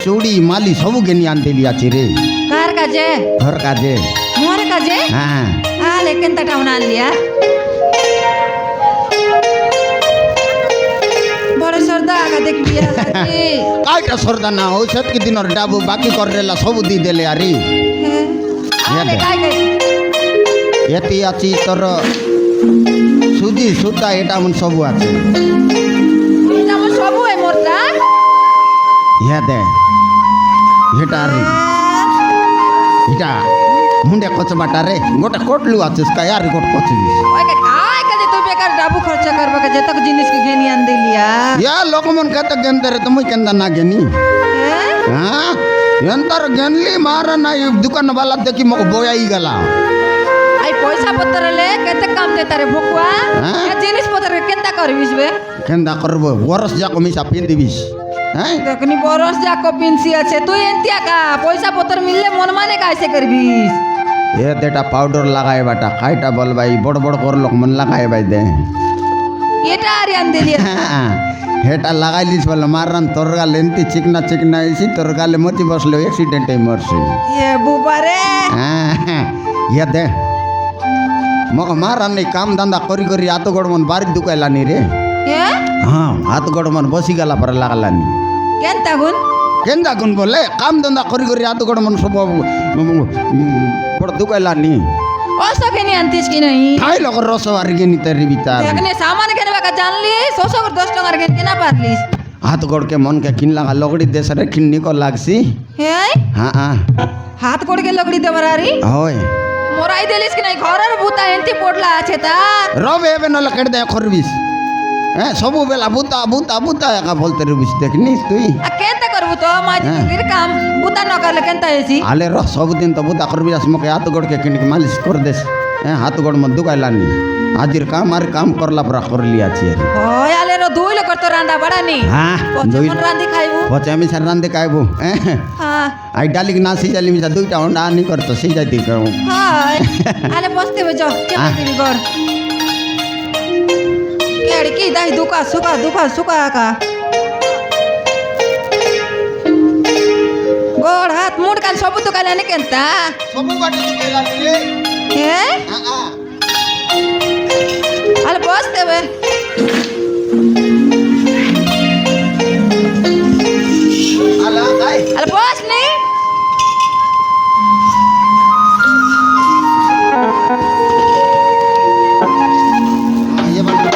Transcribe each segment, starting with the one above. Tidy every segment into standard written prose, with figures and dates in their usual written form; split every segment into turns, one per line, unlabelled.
চুড়ি মালি সবু ঘেনি আনতেলি আছে রে
কার কাজে
ঘর কাজে
মোর কাজে
হ্যাঁ
আলে কেনটা টাউন আনলিয়া বড় সর্দা আগা দেখলিয়া
কাইটা সর্দা না ও সেতকি দিনর ডাবু বাকি কররেলা সবু দি দেলে আরি
আলে কাই কাই
এটি আছি তোর সুজি সুতা এটা মন সবু আছে
এটা আমার সবু এই মোরটা
ইয়া দে এটা আরি এটা মুন্ডে কচবাটা রে গোটা কোটলু আছে কাই আর গোট কচবি
ওই কাই কাজে তুই বেকার ডাবু খরচা করবা কাজে তক জিনিস কে ঘেনি আন দিলিয়া
ইয়া লোকমন কত গেন্দে রে তুমি কেন্দা না গেনি হ্যাঁ ಎಂತರ ಗೆನ್ಲಿ ಮಾರ ನಾ ಈ ದುಕಾನ್ ಬಾಲ देखी ಮಗ ಬೋಯಾಯಿ ಗಲ
आई पैसा पत्र ले केते काम देता रे भुकुआ ए जिनिस पत्र केनता करबिस बे
केंदा करबो वरस जाको मिसा पिन दिबिस हैं
देखनी बरस जाको पिनसी আছে তুই এন্তিয়া কা পয়সা পত্র মিললে মন মানে কাইসে করবিস
ए देटा पाउडर लगाए बाटा काइटा बोल भाई बड़ बड़ कर लोग मन लगाए भाई दे
এটা আর আন দিলিয়া
हेटा लगाइलिस बोल मारन तोरगा लेंती चिकना चिकना इसी तोरगाले मोती बसलो एक्सीडेंट है मरसी
ए बुबारे
ये दे मग मारन नहीं काम धंधा करी करी हाथ गोड़ मन बारी दुकाइलानी रे
ए
हाँ हाथ गोड़ मन बसी गला पर लागलानी
কেনতা গুন
केंदा गुन बोले काम धंधा करी करी हाथ गोड़ मन सब बड़ दुकाइलानी
ওসব কেনি আনতিস কি নাই
खाई लोग रस वारी गेनी तेरी बिचार
দেখনি সামান কেনে বাকা জানলি 100 করে 10 টাকার কেন কেনা পারলিস
हाथ गोड़ के मन के किन लगा लोगड़ी देश रे किन्नी को लागसी
হে
हाँ हाँ
হাত কোড় কে লগড়ি দেবরারি
होय
মোরাই দিলিস কি নাই ঘরের ভূতা এন্তি পড়লা আছে তার
रबे एबे न लकड़ दे खरबिस सबु बेला बुता बुता बुता का बोलते रबिस देखनी तुई
आ केनता करबु তো মাঝে দির কাম ভূতা ন করলে কেনতা হইছি
आले रो सब दिन तो बुता करबिस मके हाथ गोड़ के किन के मालिश कर देस हाथ गोड़ मन दुकाइलानी आजिर काम आर काम करला पर कर लिया छी
ওই আলে র দুইলে করতো রান্না বাড়ানি
हाँ
পছমন রান্ধি খাইবু
पचे मी सर रांदे कायबो
হ্যাঁ
आई डाली ना सी जाली मी दुईटा अंडा नहीं करतो सी जाती कहूं
হাই আলে বসতে হবে যাও কেমন দিবি গর কেড়ি কি দাই দুকা সুকা কা গড় হাত মুড কাল সবু তো কালে কেনতা
सबु बाटी दुकाइलानी रे
হে
हां
আলে বসতে হবে
आला आई
আলে বস নি
ये बाटी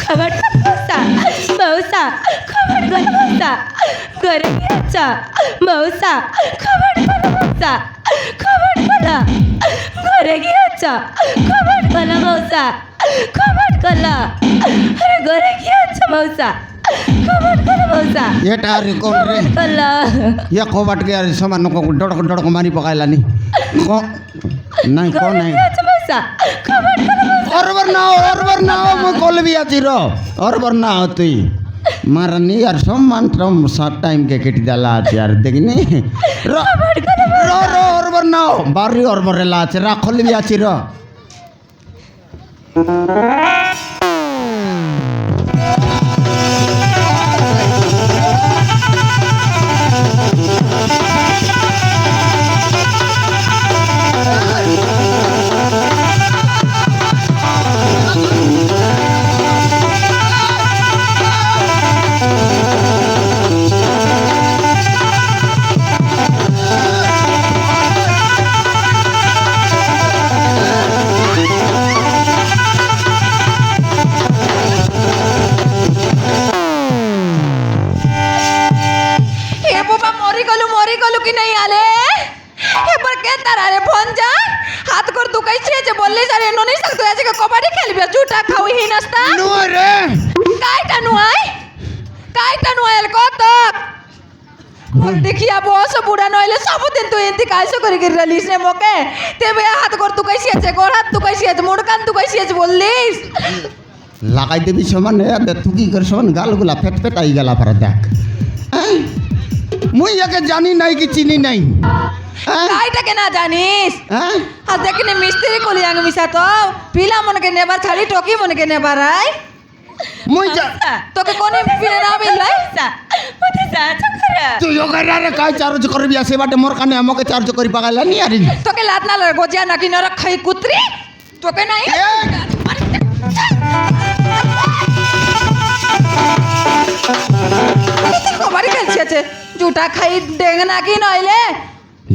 खबर मौसा मौसा खबर कर मौसा करे अच्छा मौसा खबर कर मौसा खबर करा करे अच्छा खबर करा मौसा खबर करा अरे करे अच्छा मौसा खबर करा मौसा
ये टारी कौन रे
कला
ये खोबाट के यार सामान को डड़ को मारी पकाइलानी को नहीं कौन नहीं
अच्छा मौसा खबर करा मौसा
और बर ना हो मैं कॉल भी आती रो और बर ना हो तुई मारनी यार सम्मान ट्रम सात टाइम के केटी डाला आज यार देखनी रो रो रो और बर ना हो बारी और बर ला आज रा खोल भी आती रो
খাওই হি নাস্তা
নয় রে
কাইটা নুয়াই কত দেখিয়া বস বুড়া নইলে সবদিন তুই এনতি কাইসো করে গির রালিস রে মোকে তেবে হাত কর তু কাইছি আছে গোড় হাত তু কাইছি আছে মোড় কান তু কাইছি আছে বললিস
লাগাই দেবি সমান তুই কি করে সমান গালগুলা ফেট ফেট আই গেলা পারে দেখ মুই একে জানি নাই কি চিনি নাই
কাইটাকে না জানিস আর দেখিনি মিস্ত্রি কলি আঙ্গ মিশা তো পিলা মনকে নেবার ছাড়ি টকি মনকে নেবার আই
মুই
তোকে কোনে পিলে না মিললাই
মতে সাহায্য কর
তুই ওখানে রে কাই চার্জ করবি আসে বাটে মোর কানে আমাকে চার্জ করি পাগাইলা নি আরে
তোকে লাত না গজিয়া নাকি নরক খাই কুত্রি তোকে নাই কবারই খেলছি আছে জুটা খাই ডেঙ্গে নাকি নইলে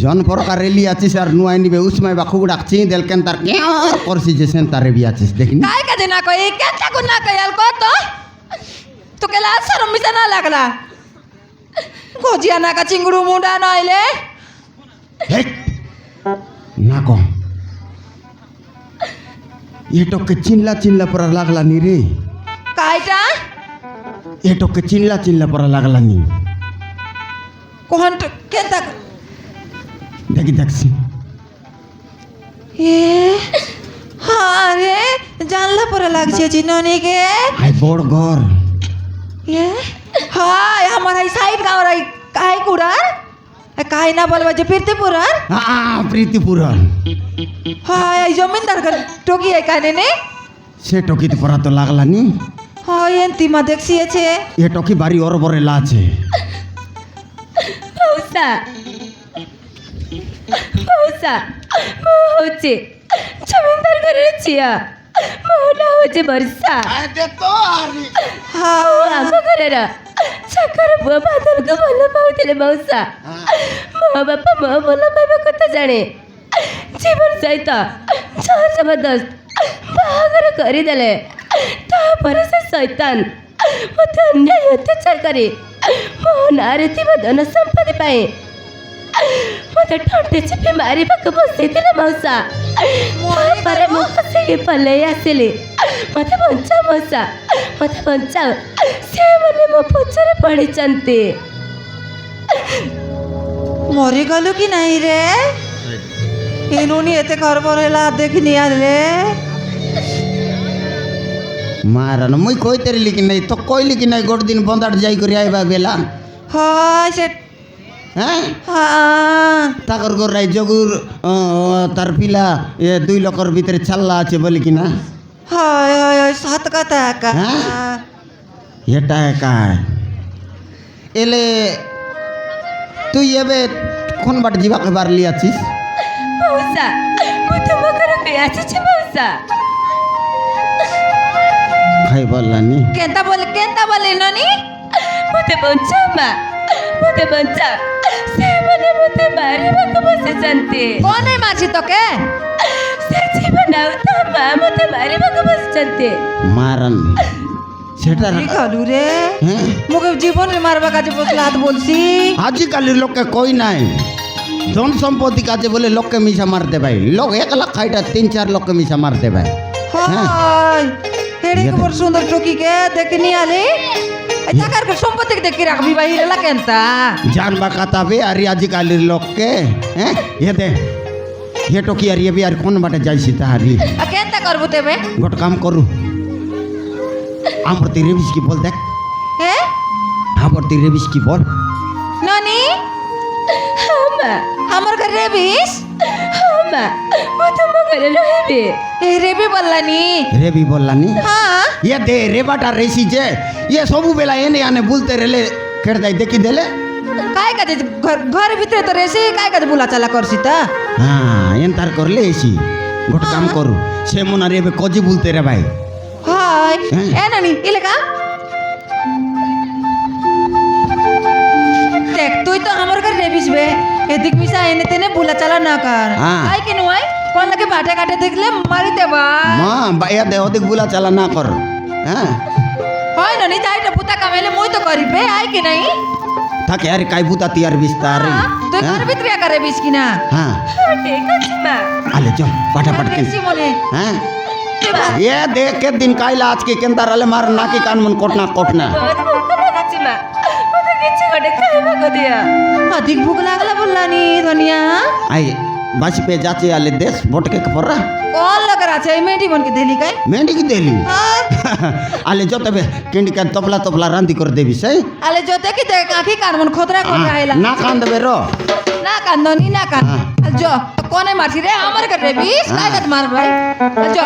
জন প্রকার রেলি আছিস আর নুয়াই নিবে উসমাই বা খুব ডাকছি দেলকেন তার কেউ করছি যে সেন তারে বি আছিস দেখিনি
काय কাজে না কই কেন তাকু না কই আল কত তোকে লাজ শরম মিশা না লাগলা গজিয়া নাকা চিংড়ু মুন্ডা নইলে
হেই না কো এটোকে চিল্লা চিল্লা পরা লাগলা নি রে
কাইটা
এটোকে চিল্লা চিল্লা পরা লাগলা নি
কোহন কেন তাক
দেখি দেখছি
এ আরে জানলা পরে লাগছে জিননিকে
হাই বড় ঘর
এ হাই আমার এই সাইড গাঁव রাই কাই কুড়ার কাই না বলবা যে প্রীতিপুরার
প্রীতিপুরন
হাই এই জমিনদার ঘর টকি এই কানে নে
সে টকিতে পরা তো লাগলা নি
হাই এন্তি মা দেখছিয়েছে
এ টকি বাড়ি ওর বরে লাছে
মৌসা হচ্ছে জমিদার ঘরের ঝিয়া মৌলা হচ্ছে বর্ষা
হাও
ଆମ ଘରର ଚାକର ପୁଅ ବାଦଲକୁ ଭଲ ପାଉଥିଲେ ମଉସା ମୋ ବାପା ମୋ ଭଲ ପାଇବା କଥା ଜାଣେ ଜୀବନ ସହିତ ଜୋର ଜବରଦସ୍ତ ବାହାଘର କରିଦେଲେ ତାପରେ ସେ ଶୈତାନ ମୋତେ ଅନ୍ୟାୟ ଅତ୍ୟାଚାର କରି ମୋ ନାଁରେ ଥିବା ଧନ ସମ୍ପତ୍ତି ପାଇଁ ମୋତେ ଠଣ୍ଟେ ଚିପି ମାରିବାକୁ ବସେଇଥିଲେ ମଉସା ତାପରେ ମୁଁ ଖସିକି ପଲେଇ ଆସିଲି ମୋତେ ବଞ୍ଚାଅ ମଉସା ମୋତେ ବଞ୍ଚାଅ ସେମାନେ ମୋ ପଛରେ ପଡ଼ିଛନ୍ତି
মরিগলু কি নাই রে এনুনি এতে খবর হেলা দেখিনি আলে
মারান মুই কইতেরিলি কি নাই তো কইলি কি নাই গোট দিন বন্দাট যাই করি আইবা বেলা
হয় সে
হ্যাঁ
হ্যাঁ
তাকর গর রাই জগুর তার পিলা এ 2 লক্ষর ভিতরে ছাল্লা আছে বলি কি না
হয় হয় হয় সাত কথা একা
হ্যাঁ? এটা একা এলে তুই এবে কোন বাট যাবাকে বারলি আছিস
মৌসা ମୁଁ ତୁମ ଘରକୁ ଆସିଛି ମଉସା
খাই বললানি
কেনতা বলে ননি
ମୋତେ ବଞ୍ଚାଅ ମା ମୋତେ ବଞ୍ଚାଅ ସେମାନେ ମୋତେ ମାରିବାକୁ ବସିଛନ୍ତି
কোনে মাছি তোকে
ସେ ଜୀବନ ଆଉ ତା ମା ମୋତେ ମାରିବାକୁ ବସିଛନ୍ତି
মারান সেটা
গলু রে
হ্যাঁ
মুখে জীবনে মারবা কাজে বসলে হাত বলছি
আজিকালির লোককে কই নাই ধন সম্পত্তি কাজে বলে লোককে মিশা মারতে ভাই লোক 1 লাখ খাইটা 3-4 লোককে মিশা মারতে ভাই
হয় হেড়ে কি বড় সুন্দর টকি কে দেখনি আলে টাকার সম্পত্তি দেখি রাখবি ভাই হেলা কেনতা
জানবা কাতাবে আর আজিকালির লোককে হ্যাঁ দে হে টকি আর বি আর কোন বাটে যাইছি তাহারি
কেনতা করবো তেবে
গোট কাম করু আমার তুই রেবিস কি বল দেখ
হে
আমার তুই রেবিস কি বল
ননি
ହଁ ମା
আমার ঘরে রেবিস
ହଁ ମା ମୁଁ ତୁମ ଘରେ ରହିବି
এই রেবি বললানি
রেবি বললানি
হ্যাঁ
দে রেবাটা রেসি যে সবু বেলা এনে আনে বলতে রেলে কেটে দেয় দেখি দেলে
काय কাজে ঘর ভিতরে তো রেসে काय কাজে বুলা চালা করছি তা
হ্যাঁ এন্তার করলে এসি গোট কাম করু সে মনারে এবে কজি বলতে রে ভাই
হয়
হ্যাঁ।
এ ননি ইলেকা দেখ তুই তো আমার ঘরে রেবিস বে এদিক মিশা এনে তেনে বুলা চালা না কর
হ্যাঁ।
আই কেন আই কোন লাগে বাটে কাটে দেখলে মারি দেবা
মা বাইয়া দে ওদিক বুলা চালা না কর হ্যাঁ
হয় ননি যাইটা পুতা কামাইলে মই তো করিবে আই কে নাই
থাকে আরে কাই বুতা তিয়ার বিস্তার
তুই ঘর ভিতরে একা রেবিস কিনা
হ্যাঁ
ହଁ ଠିକ ଅଛି ମା
আলে চল পাঠাপাট কে
রেসি মনে
হ্যাঁ এ দেখ কে দিন কাইলা আজকে কেনতা রালে মার নাকি কান মন কোটনা কোটনা
বাবা ভোক লাগাচ্ছি মা মতো কিছু গোটে খাইବାକୁ ଦିଅ
ଅଧିକ ଭୋକ ଲାଗିଲା ବୋଲାନି ଧନିଆ
आई बासी पे जाचे आले देश बोटके परा
କଣ ଲଗରା ଅଛି ମେଣ୍ଟି ମନକି ଦେଲି କାଇ
मेंढी की देली आले जो तबे केंडी का तपला तपला रांदी कर देबी सही
ଆଲେ ଯୋତେ କି ଦେଖ ଆଖି କାନ ମନ ଖୋଦରା କରି ଆଇଲା
ना कान देबे रो
না কান্দনি না কান যো কোনে মারছি রে আমার করে বিষ কাই কত মার ভাই যো